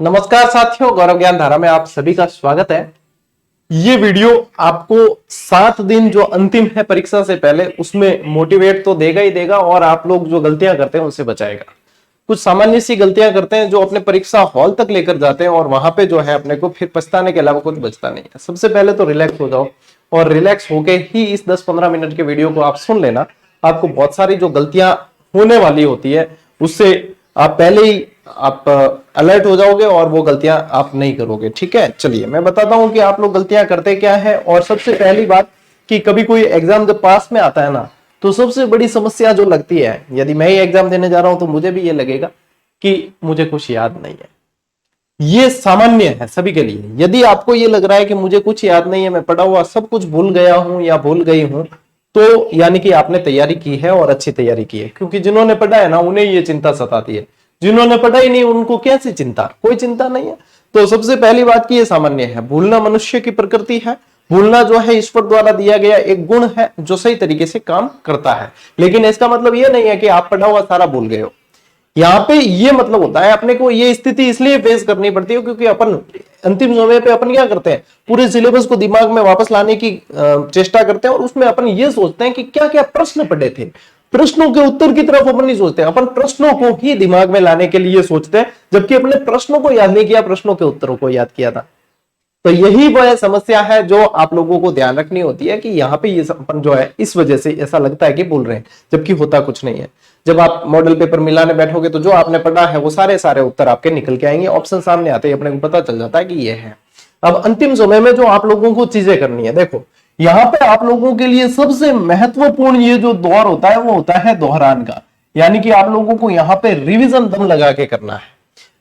नमस्कार साथियों, गौरव ज्ञान धारा में आप सभी का स्वागत है। ये वीडियो आपको 7 दिन जो अंतिम है परीक्षा से पहले उसमें मोटिवेट तो देगा ही देगा और आप लोग जो गलतियां करते हैं उनसे बचाएगा। कुछ सामान्य सी गलतियां करते हैं जो अपने परीक्षा हॉल तक लेकर जाते हैं और वहां पे जो है अपने को फिर पछताने के अलावा कुछ बचता नहीं है। सबसे पहले तो रिलैक्स हो जाओ और रिलैक्स होके ही इस 10-15 मिनट के वीडियो को आप सुन लेना। आपको बहुत सारी जो गलतियां होने वाली होती है उससे आप पहले ही आप अलर्ट हो जाओगे और वो गलतियां आप नहीं करोगे। ठीक है, चलिए मैं बताता हूं कि आप लोग गलतियां करते क्या है। और सबसे पहली बात कि कभी कोई एग्जाम जब पास में आता है ना, तो सबसे बड़ी समस्या जो लगती है, यदि मैं ही एग्जाम देने जा रहा हूं तो मुझे भी ये लगेगा कि मुझे कुछ याद नहीं है। ये सामान्य है सभी के लिए। यदि आपको ये लग रहा है कि मुझे कुछ याद नहीं है, मैं पढ़ा हुआ सब कुछ भूल गया हूं या भूल गई हूं, तो यानी कि आपने तैयारी की है और अच्छी तैयारी की है। क्योंकि जिन्होंने पढ़ा है ना उन्हें ये चिंता सताती है, जिन्होंने पढ़ा ही नहीं उनको कैसी चिंता, कोई चिंता नहीं है। तो सबसे पहली बात की ये सामान्य है, भूलना मनुष्य की प्रकृति है। भूलना जो है ईश्वर द्वारा दिया गया एक गुण है जो सही तरीके से काम करता है। लेकिन इसका मतलब ये नहीं है कि आप पढ़ा हुआ सारा भूल गए हो। यहाँ पे ये मतलब होता है अपने को ये स्थिति इसलिए फेस करनी पड़ती है क्योंकि अपन अंतिम समय पे अपन क्या करते हैं, पूरे सिलेबस को दिमाग में वापस लाने की चेष्टा करते हैं और उसमें अपन ये सोचते हैं कि क्या क्या प्रश्न पढ़े थे। प्रश्नों के उत्तर की तरफ अपन नहीं सोचते, अपन प्रश्नों को ही दिमाग में लाने के लिए सोचते हैं, जबकि अपने प्रश्नों को याद नहीं किया, प्रश्नों के उत्तरों को याद किया था। तो यही वह समस्या है जो आप लोगों को ध्यान रखनी होती है कि यहाँ पे ये अपन जो है इस वजह से ऐसा लगता है कि भूल रहे हैं, जबकि होता कुछ नहीं है। जब आप मॉडल पेपर मिलाने बैठोगे तो जो आपने पढ़ा है वो सारे उत्तर आपके निकल के आएंगे। ऑप्शन सामने आते ही अपने को पता चल जाता है कि ये है। अब अंतिम समय में जो आप लोगों को चीजें करनी है, देखो यहाँ पे आप लोगों के लिए सबसे महत्वपूर्ण ये जो दौर होता है वो होता है दोहरान का। यानी कि आप लोगों को यहाँ पे रिविजन दम लगा के करना है,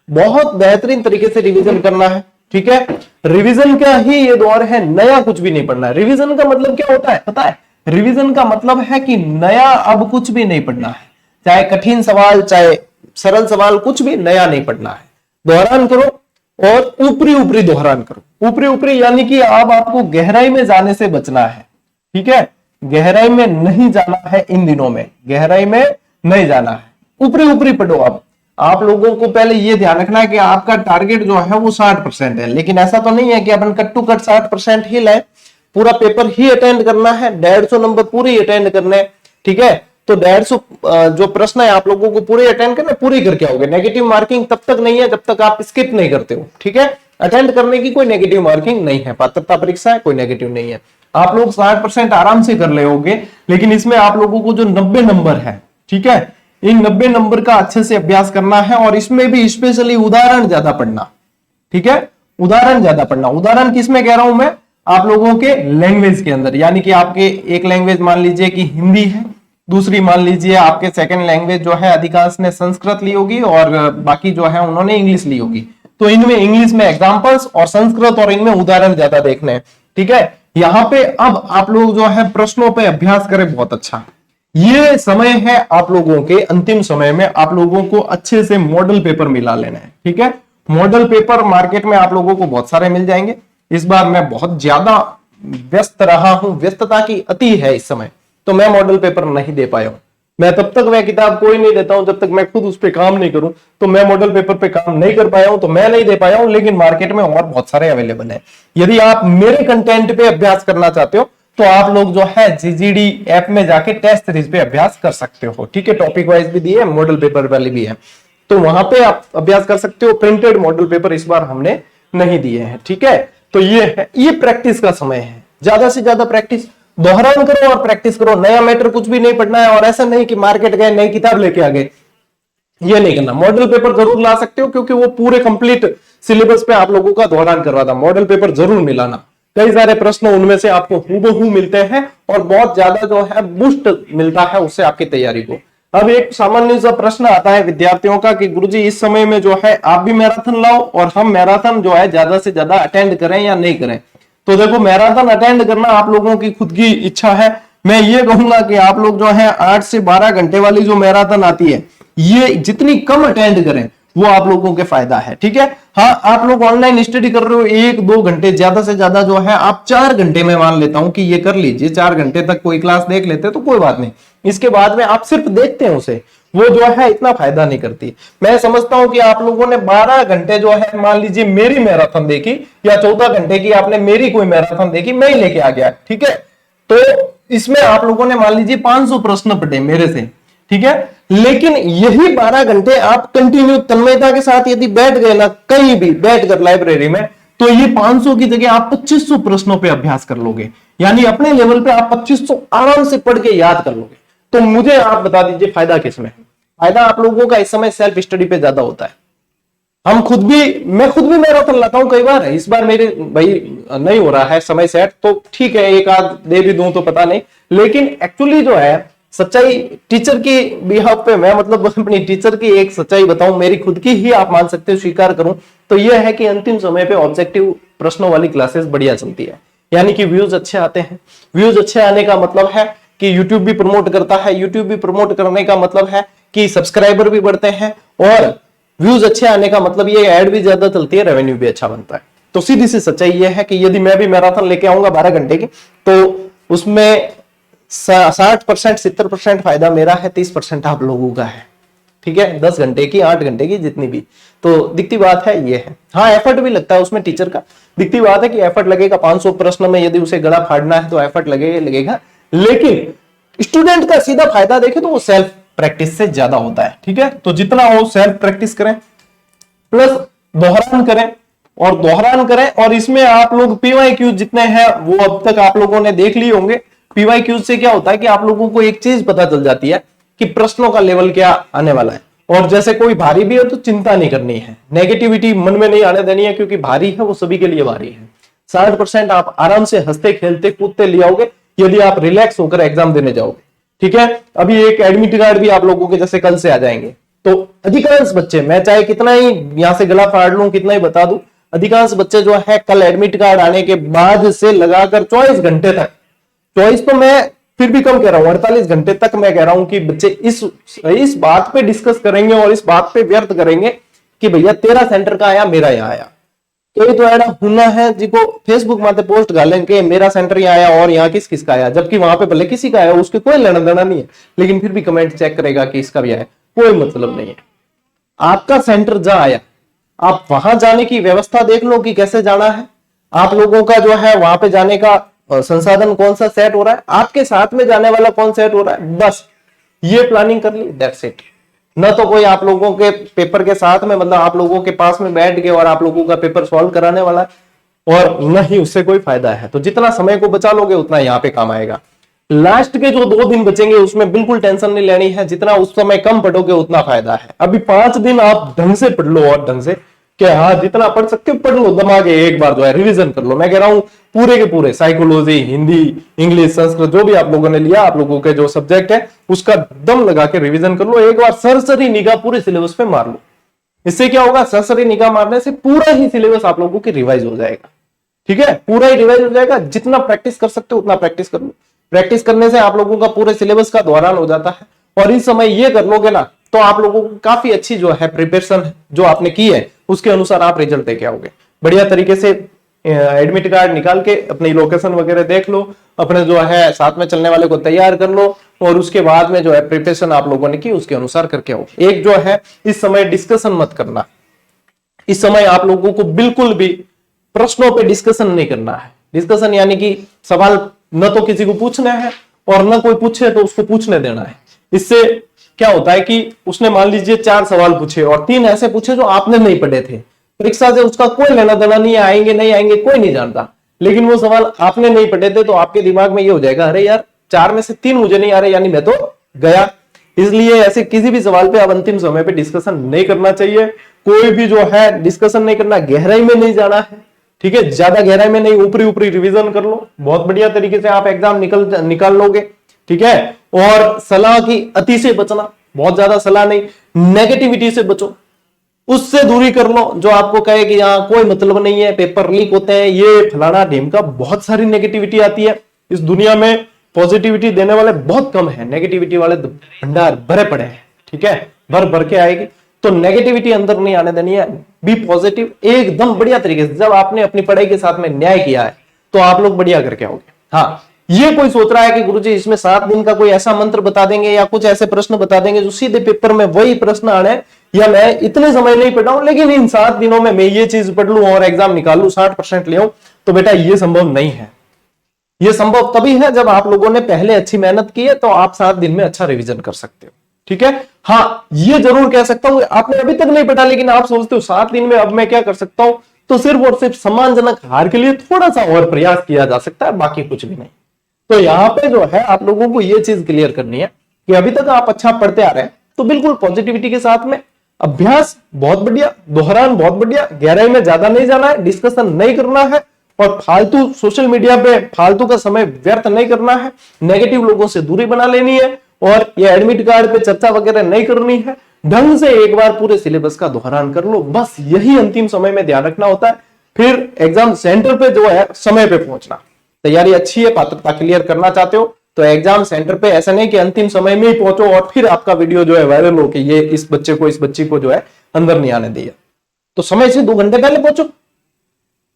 बहुत बेहतरीन तरीके से रिविजन करना है। ठीक है, रिवीजन का ही ये दौर है, नया कुछ भी नहीं पढ़ना है। रिवीजन का मतलब क्या होता है पता है? रिवीजन का मतलब है कि नया अब कुछ भी नहीं पढ़ना है, चाहे कठिन सवाल चाहे सरल सवाल, कुछ भी नया नहीं पढ़ना है। दोहरान करो और ऊपरी ऊपरी दोहरान करो। ऊपरी ऊपरी यानी कि अब आपको गहराई में जाने से बचना है। ठीक है, गहराई में नहीं जाना है, इन दिनों में गहराई में नहीं जाना है, ऊपरी ऊपरी पढ़ो। आप लोगों को पहले ये ध्यान रखना है कि आपका टारगेट जो है वो 60% है, लेकिन ऐसा तो नहीं है कि अपन कट टू कट 60% ही लाए। पूरा पेपर ही अटेंड करना है, 150 नंबर पूरे अटेंड करने। ठीक है, तो 150 जो प्रश्न है आप लोगों को पूरे अटेंड करना, पूरी करके आओगे। नेगेटिव मार्किंग तब तक नहीं है जब तक आप स्किप नहीं करते हो। ठीक है, अटेंड करने की कोई नेगेटिव मार्किंग नहीं है, पात्रता परीक्षा है, कोई नेगेटिव नहीं है। आप लोग 60% आराम से कर ले, लेकिन इसमें आप लोगों को जो 90 नंबर है, ठीक है, इन 90 नंबर का अच्छे से अभ्यास करना है और इसमें भी स्पेशली उदाहरण ज्यादा पढ़ना। ठीक है, उदाहरण ज्यादा पढ़ना। उदाहरण किसमें कह रहा हूं मैं? आप लोगों के लैंग्वेज के अंदर। यानी कि आपके एक लैंग्वेज मान लीजिए कि हिंदी है, दूसरी मान लीजिए आपके सेकंड लैंग्वेज जो है अधिकांश ने संस्कृत ली होगी और बाकी जो है उन्होंने इंग्लिश ली होगी। तो इनमें इंग्लिश में एग्जाम्पल्स और संस्कृत और इनमें उदाहरण ज्यादा देखने हैं। ठीक है, यहाँ पे अब आप लोग जो है प्रश्नों पे अभ्यास करें, बहुत अच्छा। ये समय है आप लोगों के, अंतिम समय में आप लोगों को अच्छे से मॉडल पेपर मिला लेना है। ठीक है, मॉडल पेपर मार्केट में आप लोगों को बहुत सारे मिल जाएंगे। इस बार मैं बहुत ज्यादा व्यस्त रहा हूं, व्यस्तता की अति है इस समय, तो मैं मॉडल पेपर नहीं दे पाया हूं। मैं तब तक वह किताब कोई नहीं देता हूं जब तक मैं खुद उस पर काम नहीं करूं। तो मैं मॉडल पेपर पे काम नहीं कर पाया हूं, तो मैं नहीं दे पाया हूं, लेकिन मार्केट में और बहुत सारे अवेलेबल है। यदि आप मेरे कंटेंट पे अभ्यास करना चाहते हो तो आप लोग जो है जीजीडी ऐप में जाके टेस्ट सीरीज पे अभ्यास कर सकते हो। ठीक है, टॉपिक वाइज भी दिए, मॉडल पेपर वाली भी है, तो वहां पे आप अभ्यास कर सकते हो। प्रिंटेड मॉडल पेपर इस बार हमने नहीं दिए हैं। ठीक है, तो ये है, ये प्रैक्टिस का समय है। ज्यादा से ज्यादा प्रैक्टिस, दोहरान करो और प्रैक्टिस करो। नया मैटर कुछ भी नहीं पढ़ना है, और ऐसा नहीं कि मार्केट गए नई किताब लेके आ गए, ये नहीं करना। मॉडल पेपर जरूर ला सकते हो क्योंकि वो पूरे कंप्लीट सिलेबस पे आप लोगों का दोहरान कर रहा था। मॉडल पेपर जरूर मिलाना, कई सारे प्रश्न उनमें से आपको हूबहू मिलते हैं और बहुत ज्यादा जो है बूस्ट मिलता है उससे आपकी तैयारी को। अब एक सामान्य सा प्रश्न आता है विद्यार्थियों का कि गुरुजी इस समय में जो है आप भी मैराथन लाओ और हम मैराथन जो है ज्यादा से ज्यादा अटेंड करें या नहीं करें। तो देखो, मैराथन अटेंड करना आप लोगों की खुद की इच्छा है। मैं ये कहूंगा कि आप लोग जो है 8 से 12 घंटे वाली जो मैराथन आती है, ये जितनी कम अटेंड करें वो आप लोगों के फायदा है। ठीक है, हाँ आप लोग ऑनलाइन स्टडी कर रहे हो 1-2 घंटे, ज्यादा से ज्यादा जो है आप 4 घंटे में मान लेता हूं कि ये कर लीजिए। 4 घंटे तक कोई क्लास देख लेते तो कोई बात नहीं। इसके बाद में आप सिर्फ देखते हैं उसे, वो जो है इतना फायदा नहीं करती। मैं समझता हूं कि आप लोगों ने 12 घंटे जो है, मान लीजिए मेरी मैराथन देखी, या 14 घंटे की आपने मेरी कोई मैराथन देखी, मैं ही लेके आ गया, ठीक है। तो इसमें आप लोगों ने मान लीजिए 500 प्रश्न पढ़े मेरे से, ठीक है। लेकिन यही 12 घंटे आप कंटिन्यू तन्मयता के साथ यदि बैठ गए ना, कहीं भी बैठ कर लाइब्रेरी में, तो ये 500 की जगह आप 2500 प्रश्नों पे अभ्यास कर लोगे। यानी अपने लेवल पे आप 2500 आराम से पढ़ के याद कर लोगे। तो मुझे आप बता दीजिए फायदा किसमें है? फायदा आप लोगों का इस समय सेल्फ स्टडी पे ज्यादा होता है। मैं खुद भी मैराथन लाता हूं कई बार, इस बार मेरे भाई नहीं हो रहा है समय सेट, तो ठीक है एक आध दे भी दूं तो पता नहीं, लेकिन एक्चुअली जो है सच्चाई टीचर की बिहाफ पे, मैं मतलब अपनी टीचर की एक सच्चाई बताऊं, मेरी खुद की ही आप मान सकते हो, स्वीकार करूं तो यह है कि अंतिम समय पे ऑब्जेक्टिव प्रश्नों वाली क्लासेस बढ़िया चलती है। यानी कि व्यूज अच्छे आते हैं। व्यूज अच्छे आने का मतलब है कि यूट्यूब भी प्रमोट करता है, यूट्यूब भी प्रमोट करने का मतलब है कि सब्सक्राइबर भी बढ़ते हैं, और व्यूज अच्छे आने का मतलब ये ऐड भी ज्यादा चलती है, रेवेन्यू भी अच्छा बनता है। तो सीधी सी सच्चाई ये है कि यदि मैं भी मैराथन लेके आऊंगा 12 घंटे की, तो उसमें 60% 70% फायदा मेरा है, 30% आप लोगों का है, ठीक है। 10 घंटे की 8 घंटे की जितनी भी, तो दिखती बात है ये है। हाँ एफर्ट भी लगता है उसमें टीचर का, दिखती बात है कि एफर्ट लगेगा। 500 प्रश्न में यदि उसे गला फाड़ना है तो एफर्ट लगेगा, लेकिन स्टूडेंट का सीधा फायदा देखे तो वो सेल्फ प्रैक्टिस से ज्यादा होता है, ठीक है। तो जितना हो सेल्फ प्रैक्टिस करें, प्लस दोहरान करें, और इसमें आप लोग पीवाईक्यू जितने हैं वो अब तक आप लोगों ने देख लिए होंगे। पीवाईक्यू से क्या होता है कि आप लोगों को एक चीज पता चल जाती है कि प्रश्नों का लेवल क्या आने वाला है, और जैसे कोई भारी भी हो तो चिंता नहीं करनी है, नेगेटिविटी मन में नहीं आने देनी है, क्योंकि भारी है वो सभी के लिए भारी है। 60% आप आराम से हंसते खेलते कूदते ले आओगे यदि आप रिलैक्स होकर एग्जाम देने जाओगे, ठीक है। अभी एक एडमिट कार्ड भी आप लोगों के जैसे कल से आ जाएंगे, तो अधिकांश बच्चे, मैं चाहे कितना ही यहां से गला फाड़ लूं, कितना ही बता दूं, अधिकांश बच्चे जो है कल एडमिट कार्ड आने के बाद से लगाकर 24 घंटे तक, 24 तो मैं फिर भी कम कह रहा हूं, 48 घंटे तक मैं कह रहा हूं कि बच्चे इस बात पे डिस्कस करेंगे और इस बात पे व्यर्थ करेंगे कि भैया तेरा सेंटर का आया, मेरा यहाँ आया। तो ये तो ऐसा होना है जिको फेसबुक माते पोस्ट डालेंगे मेरा सेंटर यहाँ आया और यहाँ किस किस का आया, जबकि वहां पे भले किसी का आया, उसके कोई लेना देना नहीं है, लेकिन फिर भी कमेंट चेक करेगा कि इसका भी आया। कोई मतलब नहीं है। आपका सेंटर जहां आया, आप वहां जाने की व्यवस्था देख लो कि कैसे जाना है। आप लोगों का जो है वहां पे जाने का संसाधन कौन सा सेट हो रहा है, आपके साथ में जाने वाला कौन सेट हो रहा है, बस ये प्लानिंग कर ली, दैट्स इट। न तो कोई आप लोगों के पेपर के साथ में, मतलब आप लोगों के पास में बैठ के और आप लोगों का पेपर सॉल्व कराने वाला है, और न ही उससे कोई फायदा है। तो जितना समय को बचा लोगे उतना यहाँ पे काम आएगा। लास्ट के जो 2 दिन बचेंगे उसमें बिल्कुल टेंशन नहीं लेनी है, जितना उस समय कम पढ़ोगे उतना फायदा है। अभी 5 दिन आप ढंग से पढ़ लो, और ढंग से क्या, हाँ जितना पढ़ सकते हो पढ़ लो, दमागे एक बार जो है रिवीजन कर लो। मैं कह रहा हूं पूरे के पूरे साइकोलॉजी, हिंदी, इंग्लिश, संस्कृत जो भी आप लोगों ने लिया, आप लोगों के जो सब्जेक्ट है उसका दम लगा के रिवीजन कर लो। एक बार सरसरी निगाह पूरे सिलेबस पे मार लो। इससे क्या होगा, सरसरी निगाह मारने से पूरा ही सिलेबस आप लोगों की रिवाइज हो जाएगा, ठीक है, पूरा ही रिवाइज हो जाएगा। जितना प्रैक्टिस कर सकते हो उतना प्रैक्टिस कर लो। प्रैक्टिस करने से आप लोगों का पूरे सिलेबस का दोहरान हो जाता है, और इस समय ये कर लोगे ना तो आप लोगों को काफी अच्छी जो है प्रिपरेशन जो आपने की है उसके अनुसार आप रिजल्ट देके आओगे। बढ़िया तरीके से एडमिट कार्ड निकाल के अपनी लोकेशन वगैरह देख लो, अपने जो है साथ में चलने वाले को तैयार कर लो, और उसके बाद में जो है प्रिपरेशन आप लोगों ने की उसके अनुसार करके आओ। एक जो है इस समय डिस्कशन मत करना, इस समय आप लोगों को बिल्कुल भी प्रश्नों पे डिस्कशन नहीं करना है। डिस्कशन यानी कि सवाल न तो किसी को पूछना है और न कोई पूछे तो उसको पूछने देना है। इससे क्या होता है कि उसने मान लीजिए 4 सवाल पूछे और 3 ऐसे पूछे जो आपने नहीं पढ़े थे, परीक्षा से उसका कोई लेना देना नहीं है, आएंगे नहीं आएंगे कोई नहीं जानता, लेकिन वो सवाल आपने नहीं पढ़े थे, तो आपके दिमाग में ये हो जाएगा अरे यार 4 में से 3 मुझे नहीं आ रहे, यानी मैं तो गया। इसलिए ऐसे किसी भी सवाल पे अब अंतिम समय पे डिस्कशन नहीं करना चाहिए। कोई भी जो है डिस्कशन नहीं करना, गहराई में नहीं जाना है, ठीक है, ज्यादा गहराई में नहीं, ऊपरी ऊपरी रिवीजन कर लो, बहुत बढ़िया तरीके से आप एग्जाम निकाल लोगे, ठीक है। और सलाह की अति से बचना, बहुत ज्यादा सलाह नहीं, नेगेटिविटी से बचो, उससे दूरी कर लो। जो आपको कहे कि यहाँ कोई मतलब नहीं है, पेपर लीक होते हैं, ये फलाना ढीमका, बहुत सारी नेगेटिविटी आती है इस दुनिया में। पॉजिटिविटी देने वाले बहुत कम है, नेगेटिविटी वाले भंडार भरे पड़े हैं, ठीक है, भर भर के आएगी। तो नेगेटिविटी अंदर नहीं आने देनी है, बी पॉजिटिव एकदम बढ़िया तरीके से। जब आपने अपनी पढ़ाई के साथ में न्याय किया है तो आप लोग बढ़िया करके आओगे। हाँ, ये कोई सोच रहा है कि गुरुजी इसमें 7 दिन का कोई ऐसा मंत्र बता देंगे या कुछ ऐसे प्रश्न बता देंगे जो सीधे पेपर में वही प्रश्न आने, या मैं इतने समय नहीं पढ़ा हूं लेकिन इन 7 दिनों में मैं ये चीज पढ़ लूं और एग्जाम निकाल लूं 60% ले आऊं, तो बेटा ये संभव नहीं है। ये संभव तभी है जब आप लोगों ने पहले अच्छी मेहनत की है, तो आप 7 दिन में अच्छा रिवीजन कर सकते हो। ठीक है, हाँ ये जरूर कह सकता हूं आपने अभी तक नहीं पढ़ा लेकिन आप सोचते हो 7 दिन में अब मैं क्या कर सकता हूं, तो सिर्फ और सिर्फ सम्मानजनक हार के लिए थोड़ा सा और प्रयास किया जा सकता है, बाकी कुछ भी नहीं। तो यहां पे जो है आप लोगों को ये चीज क्लियर करनी है कि अभी तक आप अच्छा पढ़ते आ रहे हैं, तो बिल्कुल पॉजिटिविटी के साथ में अभ्यास बहुत बढ़िया, दोहरान बहुत बढ़िया, गहराई में ज्यादा नहीं जाना है, डिस्कशन नहीं करना है और फालतू सोशल मीडिया पे फालतू का समय व्यर्थ नहीं करना है, नेगेटिव लोगों से दूरी बना लेनी है और ये एडमिट कार्ड पे चर्चा वगैरह नहीं करनी है। ढंग से एक बार पूरे सिलेबस का दोहरान कर लो, बस यही अंतिम समय में ध्यान रखना होता है। फिर एग्जाम सेंटर पे जो है समय पे पहुंचना, तैयारी अच्छी है, पात्रता क्लियर करना चाहते हो तो एग्जाम सेंटर पे ऐसा नहीं कि अंतिम समय में ही पहुंचो और फिर आपका वीडियो जो है वायरल हो कि ये इस बच्चे को इस बच्ची को जो है अंदर नहीं आने दिया। तो समय से 2 घंटे पहले पहुंचो,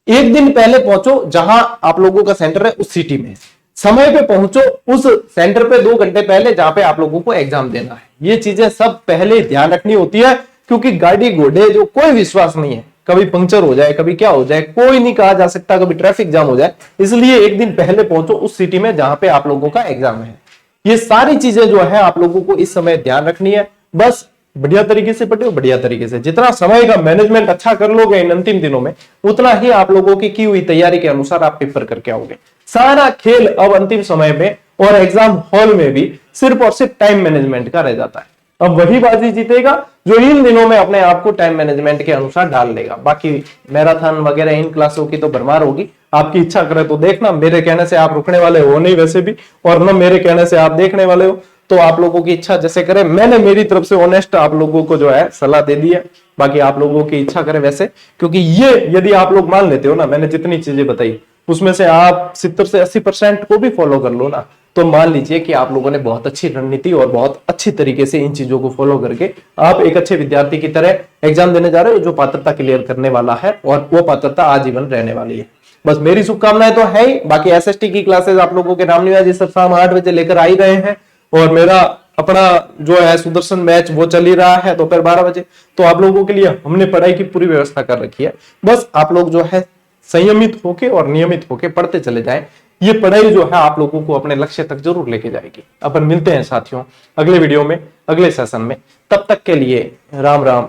1 दिन पहले पहुंचो, जहां आप लोगों का सेंटर है उस सिटी में समय पे पहुंचो, उस सेंटर पे 2 घंटे पहले जहां पे आप लोगों को एग्जाम देना है। ये चीजें सब पहले ध्यान रखनी होती है, क्योंकि गाड़ी घोड़े जो कोई विश्वास नहीं है, कभी पंक्चर हो जाए, कभी क्या हो जाए, कोई नहीं कहा जा सकता, कभी ट्रैफिक जाम हो जाए, इसलिए 1 दिन पहले पहुंचो उस सिटी में जहां पे आप लोगों का एग्जाम है। ये सारी चीजें जो है आप लोगों को इस समय ध्यान रखनी है। बस बढ़िया तरीके से पढ़ो, बढ़िया तरीके से, जितना समय का मैनेजमेंट अच्छा कर लोगे इन अंतिम दिनों में, उतना ही आप लोगों की हुई तैयारी के अनुसार आप पेपर करके आओगे। सारा खेल अब अंतिम समय में और एग्जाम हॉल में भी सिर्फ और सिर्फ टाइम मैनेजमेंट का रह जाता है। अब वही बाजी जीतेगा जो इन दिनों में अपने आप को टाइम मैनेजमेंट के अनुसार डाल लेगा। बाकी मैराथन वगैरह इन क्लासों की तो भरमार होगी, आपकी इच्छा करे तो देखना, मेरे कहने से आप रुकने वाले हो नहीं वैसे भी, और न मेरे कहने से आप देखने वाले हो, तो आप लोगों की इच्छा जैसे करे। मैंने मेरी तरफ से ऑनेस्ट आप लोगों को जो है सलाह दे दी है, बाकी आप लोगों की इच्छा करे वैसे, क्योंकि ये यदि आप लोग मान लेते हो ना, मैंने जितनी चीजें बताई उसमें से आप 70 से 80% को भी फॉलो कर लो ना, तो मान लीजिए कि आप लोगों ने बहुत अच्छी रणनीति और बहुत अच्छी तरीके से इन चीजों को फॉलो करके आप एक अच्छे विद्यार्थी की तरह एग्जाम देने जा रहे हो, जो पात्रता क्लियर करने वाला है और वो पात्रता आजीवन रहने वाली है। बस मेरी शुभकामनाएं तो है ही। बाकी एसएसटी की क्लासेस आप लोगों के रामनिवास सर शाम 8 बजे लेकर आ ही रहे हैं, और मेरा अपना जो है सुदर्शन मैच वो चल ही रहा है दोपहर 12 बजे। तो आप लोगों के लिए हमने पढ़ाई की पूरी व्यवस्था कर रखी है, बस आप लोग जो है संयमित होके और नियमित होके पढ़ते चले जाएं। ये पढ़ाई जो है आप लोगों को अपने लक्ष्य तक जरूर लेके जाएगी। अपन मिलते हैं साथियों अगले वीडियो में, अगले सेशन में। तब तक के लिए राम राम,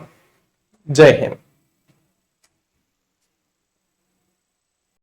जय हिंद।